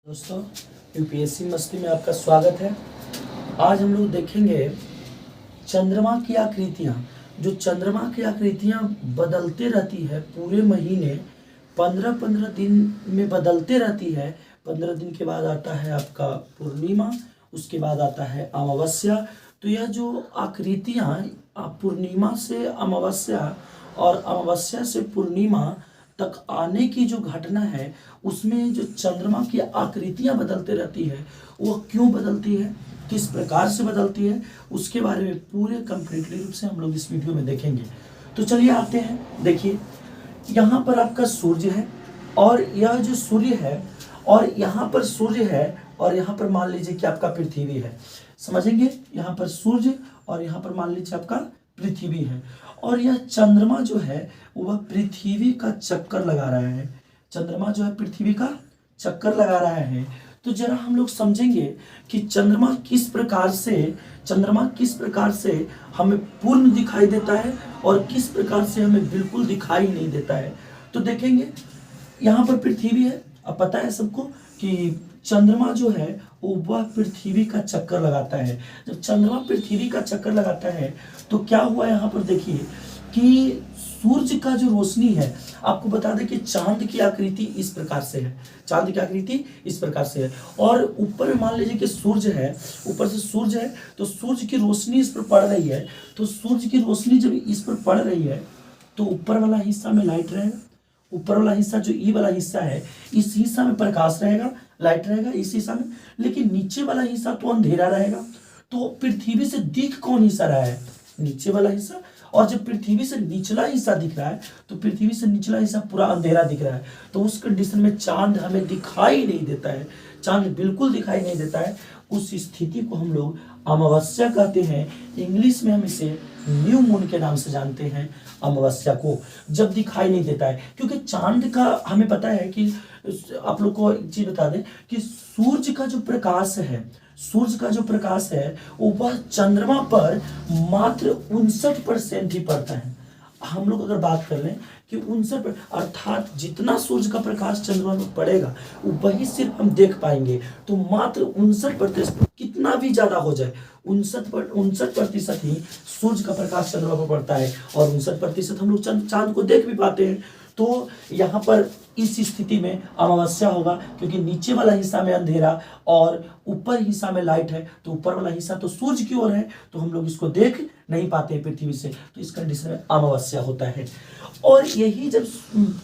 दोस्तों, यूपीएससी मस्ती में आपका स्वागत है। आज हम लोग देखेंगे चंद्रमा की आकृतियाँ। जो चंद्रमा की आकृतियाँ बदलते रहती है पूरे महीने, 15-15 दिन में बदलते रहती है। 15 दिन के बाद आता है आपका पूर्णिमा, उसके बाद आता है अमावस्या। तो यह जो आकृतियाँ पूर्णिमा से अमावस्या और अमावस्या से पूर्णिमा तक आने की जो घटना है, उसमें जो चंद्रमा की आकृतियां बदलते रहती है, वो क्यों बदलती है, किस प्रकार से बदलती है, उसके बारे में पूरे कंप्लीटली रूप से हम लोग इस वीडियो में देखेंगे। तो चलिए आते हैं। देखिए, यहाँ पर आपका सूर्य है और यह जो सूर्य है और यहाँ पर सूर्य है और यहाँ पर मान लीजिए कि आपका पृथ्वी है। समझेंगे, यहाँ पर सूर्य और यहाँ पर मान लीजिए आपका पृथ्वी है और यह चंद्रमा जो है वह पृथ्वी का चक्कर लगा रहा है। चंद्रमा जो है पृथ्वी का चक्कर लगा रहा है। तो जरा हम लोग समझेंगे कि चंद्रमा किस प्रकार से हमें पूर्ण दिखाई देता है और किस प्रकार से हमें बिल्कुल दिखाई नहीं देता है। तो देखेंगे, यहाँ पर पृथ्वी है। अब पता है सबको कि चंद्रमा जो है वह पृथ्वी का चक्कर लगाता है। जब चंद्रमा पृथ्वी का चक्कर लगाता है तो क्या हुआ, यहाँ पर देखिए कि सूर्य का जो रोशनी है, आपको बता दें कि चांद की आकृति इस प्रकार से है। चांद की आकृति इस प्रकार से है और ऊपर में मान लीजिए कि सूर्य है, ऊपर से सूर्य है तो सूर्य की रोशनी इस पर पड़ रही है। तो सूर्य की रोशनी जब इस पर पड़ रही है तो ऊपर वाला हिस्सा में लाइट रहेगा। ऊपर वाला हिस्सा जो ई वाला हिस्सा है, इस हिस्सा में प्रकाश रहेगा, लाइट रहेगा इस हिस्सा में, लेकिन नीचे वाला हिस्सा तो अंधेरा रहेगा। तो पृथ्वी से दिख कौन हिस्सा रहा है? नीचे वाला हिस्सा। और जब पृथ्वी से निचला हिस्सा दिख रहा है तो पृथ्वी से निचला हिस्सा पूरा अंधेरा दिख रहा है। तो उस कंडीशन में चांद हमें दिखाई नहीं देता है। चांद बिल्कुल दिखाई नहीं देता है। उस स्थिति को हम लोग अमावस्या कहते हैं। इंग्लिश में हम इसे न्यू मून के नाम से जानते हैं। अमावस्या को जब दिखाई नहीं देता है, क्योंकि चांद का हमें पता है कि आप लोग को एक चीज बता दें कि सूर्य का जो प्रकाश है वह चंद्रमा पर मात्र 59% ही पड़ता है। हम लोग अगर बात कर लें कि 59, अर्थात जितना सूर्य का प्रकाश चंद्रमा में पड़ेगा वही सिर्फ हम देख पाएंगे। तो मात्र 59%, कितना भी ज्यादा हो जाए, 59% ही सूर्य का प्रकाश चंद्रमा पर पड़ता है और 59% हम लोग चांद को देख भी पाते हैं। तो यहाँ पर इस स्थिति में अमावस्या होगा, क्योंकि नीचे वाला हिस्सा में अंधेरा और ऊपर हिस्सा में लाइट है। तो ऊपर वाला हिस्सा तो सूर्य की ओर है, तो हम लोग इसको देख नहीं पाते पृथ्वी से। तो इस कंडीशन में अमावस्या होता है। और यही जब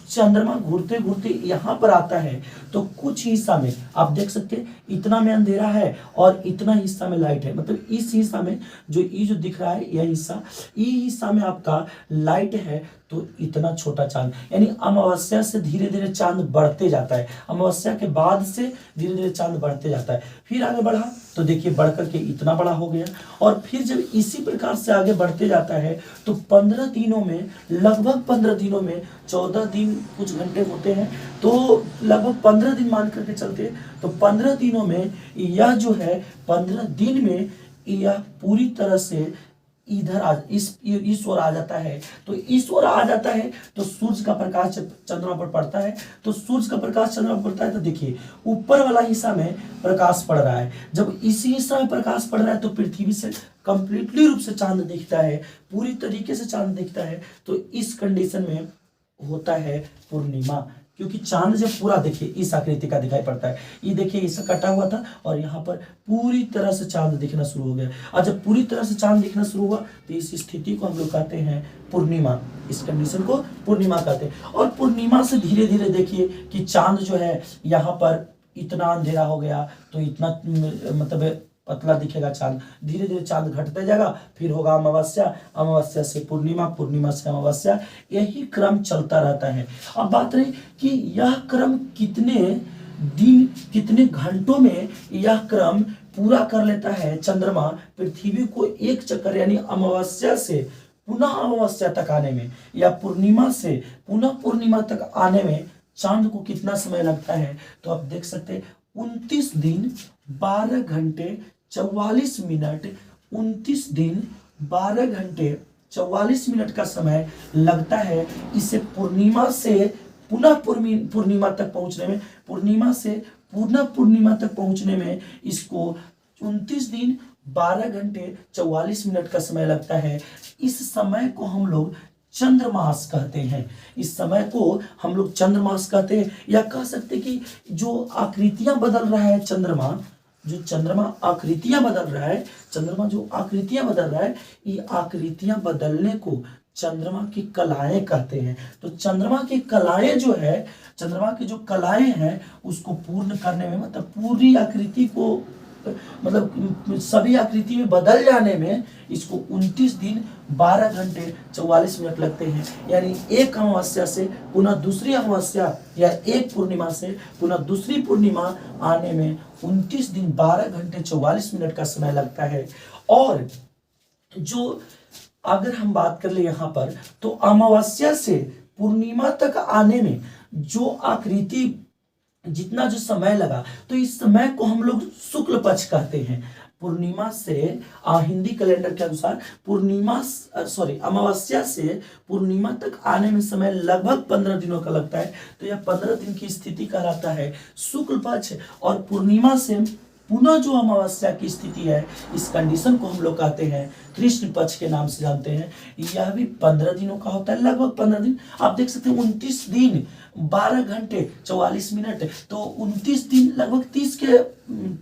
चंद्रमा घूरते घूरते यहाँ पर आता है तो कुछ हिस्सा में आप देख सकते हैं, इतना में अंधेरा है और इतना हिस्सा में लाइट है। मतलब इस हिस्सा में जो दिख रहा है, यह हिस्सा में आपका लाइट है। तो इतना छोटा चांद, यानी अमावस्या से धीरे धीरे चांद बढ़ते जाता है। अमावस्या के बाद से धीरे धीरे चांद बढ़ते जाता है। फिर आगे बढ़ा तो देखिए बढ़ करके इतना बड़ा हो गया। और फिर जब इसी प्रकार से आगे बढ़ते जाता है तो 15 दिनों में, लगभग 15 दिनों में 14 दिन कुछ घंटे होते हैं, तो लगभग 15 दिन मान करके चलते हैं। तो 15 दिनों में यह जो है, 15 दिन में यह पूरी तरह से इधर इस ओर आ जाता है। तो इस ओर आ जाता है तो सूर्य का प्रकाश चंद्रमा पर पड़ता है। तो सूर्य का प्रकाश चंद्रमा पर पड़ता है तो देखिए ऊपर वाला हिस्सा में प्रकाश पड़ रहा है। जब इसी हिस्सा में प्रकाश पड़ रहा है तो पृथ्वी से कंप्लीटली रूप से चांद दिखता है, पूरी तरीके से चांद दिखता है। तो इस कंडीशन में होता है पूर्णिमा, क्योंकि चांद जब पूरा देखिए इस आकृति का दिखाई पड़ता है। ये देखिए इससे कटा हुआ था और यहाँ पर पूरी तरह से चांद दिखना शुरू हो गया। और जब पूरी तरह से चांद दिखना शुरू हुआ तो इस स्थिति को हम लोग कहते हैं पूर्णिमा। इस कंडीशन को पूर्णिमा कहते हैं। और पूर्णिमा से धीरे धीरे देखिए कि चांद जो है यहाँ पर इतना अंधेरा हो गया तो इतना मतलब पतला दिखेगा चांद। धीरे धीरे चांद घटते जाएगा, फिर होगा अमावस्या, अमावस्या से पूर्णिमा, पूर्णिमा से अमावस्या। यही क्रम चलता रहता है। अब बात रही कि यह क्रम कितने दिन, कितने घंटों में यह क्रम पूरा कर लेता है। चंद्रमा पृथ्वी को एक चक्कर, यानी अमावस्या से पुनः अमावस्या तक आने में या पूर्णिमा से पुनः पूर्णिमा तक आने में चांद को कितना समय लगता है। तो आप देख सकते हैं 29 दिन 12 घंटे 44 मिनट, 29 दिन 12 घंटे 44 मिनट का समय लगता है इसे पूर्णिमा से पुनः पूर्णिमा तक पहुंचने में। पूर्णिमा से पूर्ण पूर्णिमा तक पहुंचने में इसको 29 दिन 12 घंटे 44 मिनट का समय लगता है। इस समय को हम लोग चंद्रमास कहते हैं। इस समय को हम लोग चंद्रमास कहते हैं, या कह सकते हैं कि जो आकृतियां बदल रहा है चंद्रमा, जो चंद्रमा आकृतियां बदल रहा है, चंद्रमा जो आकृतियां बदल रहा है, ये आकृतियां बदलने को चंद्रमा की कलाएं कहते हैं। तो चंद्रमा की कलाएं जो है, चंद्रमा की जो कलाएं हैं उसको पूर्ण करने में, मतलब पूरी आकृति को, मतलब सभी आकृति में बदल जाने में इसको 29 दिन 12 घंटे 44 मिनट लगते हैं। यानी एक अमावस्या से पुनः दूसरी अमावस्या, या एक पूर्णिमा से पुनः दूसरी पूर्णिमा आने में 29 दिन 12 घंटे 44 मिनट का समय लगता है। और जो अगर हम बात कर ले यहाँ पर, तो अमावस्या से पूर्णिमा तक आने में जो आकृति, जितना जो समय लगा, तो इस समय को हम लोग शुक्ल पक्ष कहते हैं। पूर्णिमा से हिंदी कैलेंडर के अनुसार अमावस्या से पूर्णिमा तक आने में समय लगभग 15 दिनों का लगता है। तो यह 15 दिन की स्थिति कहलाता है शुक्ल पक्ष। और पूर्णिमा से पुनः जो अमावस्या की स्थिति है, इस कंडीशन को हम लोग कहते हैं कृष्ण पक्ष के नाम से जानते हैं। यह भी 15 दिनों का होता है, लगभग 15 दिन। आप देख सकते हैं 29 दिन 12 घंटे 44 मिनट, तो 29 दिन लगभग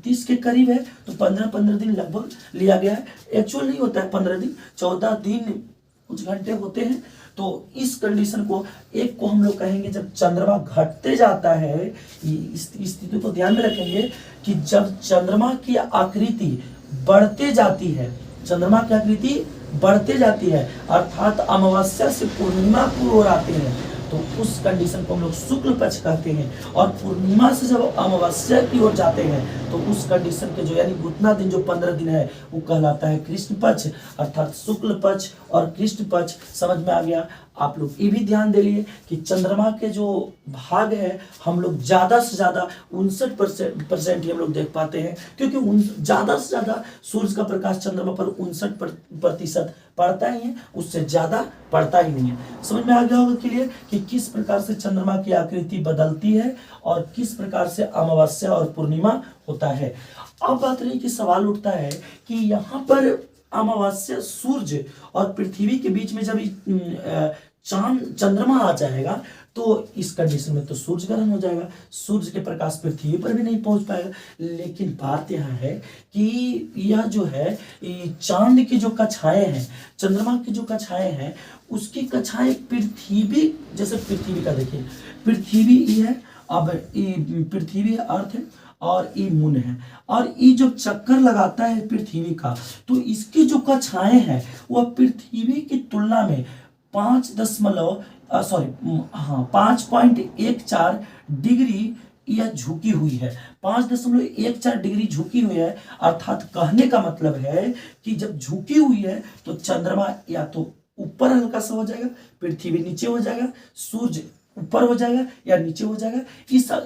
30 के करीब है। तो 15 दिन लगभग लिया गया है। एक्चुअल नहीं होता है 15 दिन, 14 दिन कुछ घंटे होते हैं। तो इस कंडीशन को, एक को हम लोग कहेंगे जब चंद्रमा घटते जाता है, इस स्थिति को ध्यान में रखेंगे कि जब चंद्रमा की आकृति बढ़ते जाती है, चंद्रमा की आकृति बढ़ते जाती है, अर्थात अमावस्या से पूर्णिमा की ओर आते हैं, तो उस कंडीशन को हम लोग शुक्ल पक्ष कहते हैं। और पूर्णिमा से जब अमावस्या की ओर जाते हैं, तो उस कंडीशन के जो, यानी उतना दिन जो 15 दिन है, वो कहलाता है कृष्ण पक्ष, अर्थात शुक्ल पक्ष और कृष्ण पक्ष। समझ में आ गया? आप लोग ये भी ध्यान दे लिए कि चंद्रमा के जो भाग है, हम लोग ज्यादा से ज्यादा 59% ही हम लोग देख पाते हैं, क्योंकि ज्यादा से ज्यादा सूर्य का प्रकाश चंद्रमा पर 59% पड़ता ही है, उससे ज्यादा पड़ता ही नहीं है। समझ में आ गया होगा क्लियर कि किस प्रकार से चंद्रमा की आकृति बदलती है और किस प्रकार से अमावस्या और पूर्णिमा होता है। अब बात रही कि सवाल उठता है कि यहाँ पर अमावस्या सूर्य और पृथ्वी के बीच में जब चंद्रमा आ जाएगा, तो इस कंडीशन में तो सूर्य ग्रहण हो जाएगा, सूर्य के प्रकाश पृथ्वी पर भी नहीं पहुंच पाएगा। लेकिन बात यहाँ है कि यह जो है, चांद की जो कक्षाएं हैं, चंद्रमा की जो कक्षाएं हैं, उसकी कक्षाएं पृथ्वी, जैसे पृथ्वी का देखिए, पृथ्वी ये है, अब पृथ्वी अर्थ है और ये मून है, और ये जो चक्कर लगाता है पृथ्वी का, तो इसकी जो कक्षाएं हैं वह पृथ्वी की तुलना में 5.14 डिग्री यह झुकी हुई है, 5.14 डिग्री झुकी हुई है। अर्थात कहने का मतलब है कि जब झुकी हुई है तो चंद्रमा या तो ऊपर हल्का सा हो जाएगा, पृथ्वी नीचे हो जाएगा, सूर्य ऊपर हो जाएगा या नीचे हो जाएगा।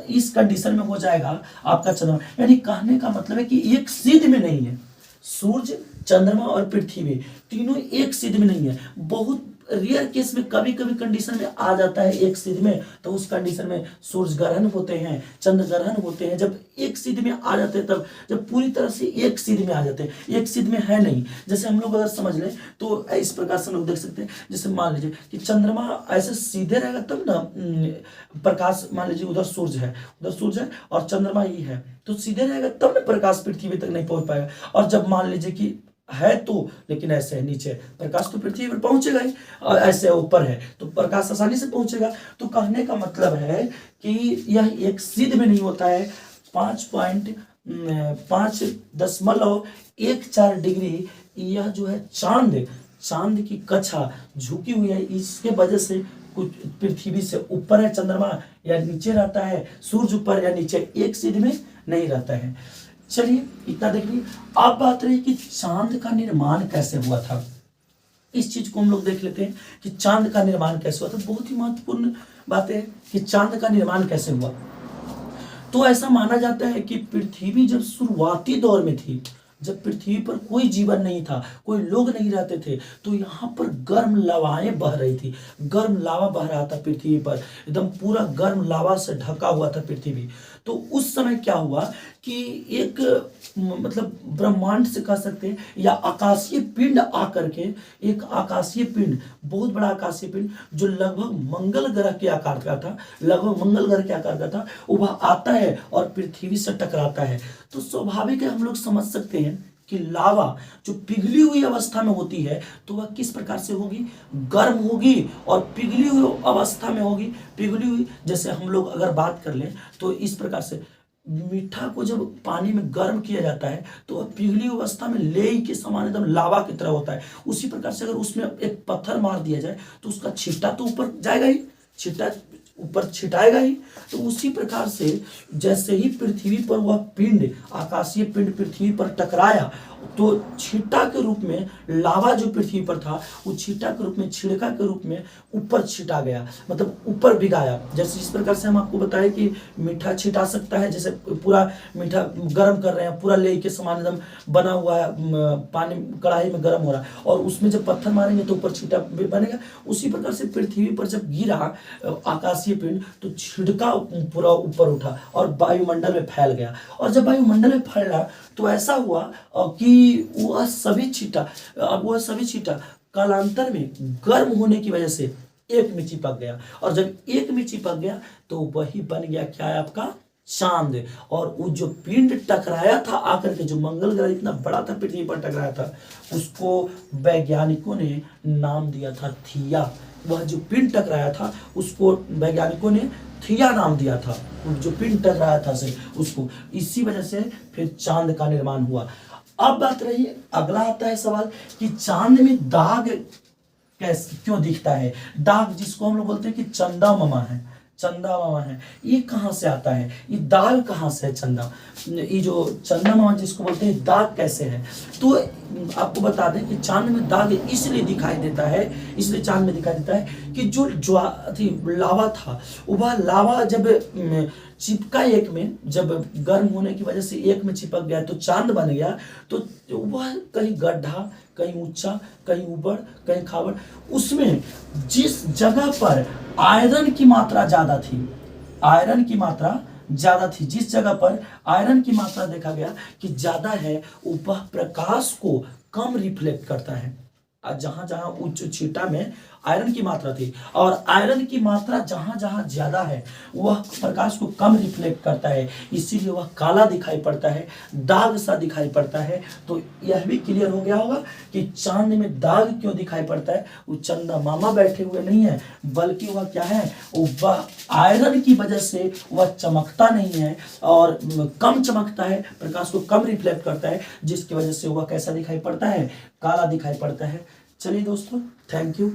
इस कंडीशन में हो जाएगा आपका चंद्रमा। यानी कहने का मतलब है कि एक सिद्ध में नहीं है, सूर्य, चंद्रमा और पृथ्वी तीनों एक सिद्ध में नहीं है। बहुत रेयर केस में कभी कभी कंडीशन में आ जाता है एक सिद्ध में, तो उस कंडीशन में सूर्य ग्रहण होते हैं, चंद्र ग्रहण होते हैं। जब एक सिद्ध में आ जाते हैं, तब जब पूरी तरह से एक सिद्ध में आ जाते हैं, एक सिद्ध में है नहीं। जैसे हम लोग अगर समझ लें तो इस प्रकार से हम लोग देख सकते हैं, जैसे मान लीजिए कि चंद्रमा ऐसे सीधे रहेगा तब ना प्रकाश, मान लीजिए उधर सूर्य है, और चंद्रमा ही है, तो सीधे रहेगा तब ना प्रकाश पृथ्वी तक नहीं पहुंच पाएगा। और जब मान लीजिए कि है तो, लेकिन ऐसे है नीचे, प्रकाश तो पृथ्वी पर पहुंचेगा ही, और ऐसे ऊपर है तो प्रकाश आसानी से पहुंचेगा। तो कहने का मतलब है कि यह एक सिद्ध में नहीं होता है। 5.14 डिग्री यह जो है चांद की कक्षा झुकी हुई है, इसके वजह से कुछ पृथ्वी से ऊपर है चंद्रमा या नीचे रहता है, सूर्य ऊपर या नीचे, एक सिद्ध में नहीं रहता है। चलिए इतना देख लीजिए। अब बात रही कि चांद का निर्माण कैसे हुआ था, इस चीज को हम लोग देख लेते हैं कि चांद का निर्माण कैसे हुआ था। बहुत ही महत्वपूर्ण बात है कि चांद का निर्माण कैसे हुआ। तो ऐसा माना जाता है कि पृथ्वी जब शुरुआती दौर में थी, जब पृथ्वी पर कोई जीवन नहीं था, कोई लोग नहीं रहते थे, तो यहाँ पर गर्म लावाएं बह रही थी, गर्म लावा बह रहा था पृथ्वी पर, एकदम पूरा गर्म लावा से ढका हुआ था पृथ्वी। तो उस समय क्या हुआ कि एक मतलब ब्रह्मांड से कह सकते हैं या आकाशीय पिंड आकर के, एक आकाशीय पिंड, बहुत बड़ा आकाशीय पिंड जो लगभग मंगल ग्रह के आकार का था, लगभग मंगल ग्रह के आकार का था, वह आता है और पृथ्वी से टकराता है। तो स्वाभाविक है, हम लोग समझ सकते हैं कि लावा जो पिघली हुई अवस्था में होती है तो वह किस प्रकार से होगी, गर्म होगी, और पिघली हुई अवस्था में होगी, पिघली हुई, जैसे हम लोग अगर बात कर लें तो इस प्रकार से मीठा को जब पानी में गर्म किया जाता है तो वह पिघली अवस्था में लेई के समान एकदम लावा की तरह होता है। उसी प्रकार से अगर उसमें एक पत्थर मार दिया जाए तो उसका छिट्टा तो ऊपर जाएगा ही, छिट्टा ऊपर छिटाएगा ही। तो उसी प्रकार से जैसे ही पृथ्वी पर वह पिंड, आकाशीय पिंड पृथ्वी पर टकराया तो छिट्टा के रूप में लावा जो पृथ्वी पर था वो छिट्टा के रूप में, छिड़का के रूप में ऊपर छिटा गया, मतलब ऊपर भिगाया। जैसे इस प्रकार से हम आपको बताएं कि मीठा छिटा सकता है, जैसे पूरा मीठा गर्म कर रहे हैं, पूरा लेई के समान एकदम बना हुआ है, पानी कढ़ाई में गर्म हो रहा है और उसमें जब पत्थर मारेंगे तो ऊपर छिटा बनेगा। उसी प्रकार से पृथ्वी पर जब गिरा आकाशीय पिंड तो छिड़का पूरा ऊपर उठा और वायुमंडल में फैल गया। और जब वायुमंडल में फैला तो ऐसा हुआ कि वह सभी छींटा कालांतर में गर्म होने की वजह से एक में चिपक गया, और जब एक में चिपक गया तो वही बन गया क्या है, आपका चांद। और वो जो पिंड टकराया था आकर के, जो मंगल ग्रह इतना बड़ा था पृथ्वी पर टकराया था, उसको वैज्ञानिकों ने नाम दिया था थिया। वह जो पिंड टकराया था उसको वैज्ञानिकों ने थिया नाम दिया था, जो पिंड टकराया था से उसको, इसी वजह से फिर चांद का निर्माण हुआ। अब बात रही, अगला आता है सवाल कि चांद में दाग कैसे क्यों दिखता है। दाग जिसको हम लोग बोलते हैं कि चंदा मामा है, ये कहाँ से आता है, ये दाग कहाँ से है, चंदा, ये जो चंदा मामा जिसको बोलते हैं, दाग कैसे है। तो आपको बता दें कि चांद में दाग इसलिए दिखाई देता है, इसलिए चांद में दिखाई देता है कि जो लावा था, वह लावा जब चिपका एक में, जब गर्म होने की वजह से एक में चिपक गया तो चांद बन गया। तो वह कहीं गड्ढा, कहीं ऊंचा, कहीं ऊबड़, कहीं खाबड़, उसमें जिस जगह पर आयरन की मात्रा ज्यादा थी, जिस जगह पर आयरन की मात्रा देखा गया कि ज्यादा है, वह प्रकाश को कम रिफ्लेक्ट करता है। जहां जहां उच्च छीटा में आयरन की मात्रा थी, और आयरन की मात्रा जहां जहां ज्यादा है वह प्रकाश को कम रिफ्लेक्ट करता है, इसीलिए वह काला दिखाई पड़ता है, दाग सा दिखाई पड़ता है। तो यह भी क्लियर हो गया होगा कि चांद में दाग क्यों दिखाई पड़ता है। वो चंदा मामा बैठे हुए नहीं है, बल्कि वह क्या है, वह आयरन की वजह से वह चमकता नहीं है और कम चमकता है, प्रकाश को कम रिफ्लेक्ट करता है, जिसकी वजह से वह कैसा दिखाई पड़ता है, काला दिखाई पड़ता है। चलिए दोस्तों, थैंक यू।